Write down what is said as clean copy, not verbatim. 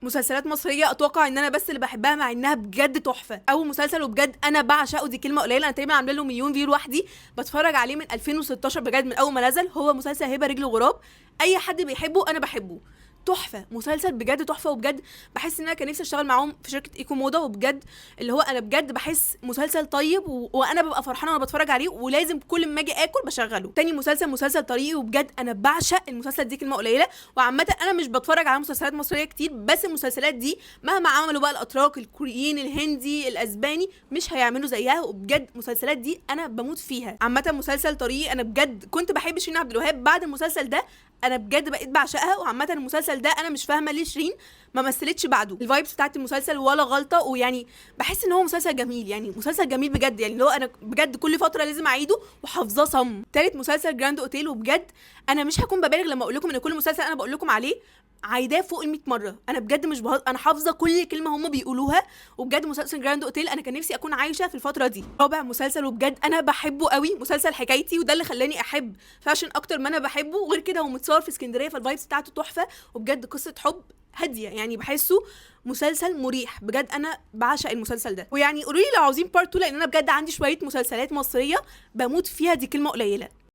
مسلسلات مصريه اتوقع ان انا بس اللي بحبها مع انها بجد تحفه. اول مسلسل وبجد انا بعشقه، دي كلمه قليله، انا تقريبا عامله له مليون فيو لوحدي، بتفرج عليه من 2016 بجد، من اول ما نزل. هو مسلسل هبه رجل غراب. اي حد بيحبه انا بحبه، تحفه، مسلسل بجد تحفه. وبجد بحس ان انا كان نفسي اشتغل معاهم في شركه ايكو موضه، وبجد اللي هو انا بجد بحس مسلسل طيب وانا ببقى فرحانه وانا بتفرج عليه، ولازم كل ما اجي اكل بشغله. تاني مسلسل طريقي، وبجد انا بعشق المسلسل، دي كلمه قليله. وعامه انا مش بتفرج على مسلسلات مصريه كتير، بس المسلسلات دي مهما عملوا بقى الاتراك، الكوريين، الهندي، الاسباني، مش هيعملوا زيها. وبجد المسلسلات دي انا بموت فيها. عامه مسلسل طريقي انا بجد كنت بحب شيرين عبد الوهاب، بعد المسلسل ده انا بجد بقيت بعشقها. وعامه المسلسل ده انا مش فاهمه ليه شيرين ما مثلتش بعده. الفايبس بتاعت المسلسل ولا غلطه، ويعني بحس ان هو مسلسل جميل، يعني مسلسل جميل بجد، يعني اللي هو انا بجد كل فتره لازم اعيده وحافظاه صم. تالت مسلسل جراند اوتيل، وبجد انا مش هكون ببالغ لما اقول لكم ان كل مسلسل انا بقول لكم عليه عايداه فوق ال 100 مره. انا بجد مش انا حافظه كل كلمه هم بيقولوها. وبجد مسلسل جراند اوتيل انا كان نفسي اكون عايشه في الفتره دي. رابع مسلسل وبجد انا بحبه قوي، مسلسل حكايتي، وده اللي خلاني احب فاشن اكتر ما انا بحبه. وغير كده هو متصور في اسكندريه، فالفايبس بتاعته تحفه، وبجد قصه حب هاديه، يعني بحسه مسلسل مريح بجد. انا بعشق المسلسل ده. ويعني قولوا لي لو عاوزين بارت 2، لان انا بجد عندي شويه مسلسلات مصريه بموت فيها، دي كلمه قليله.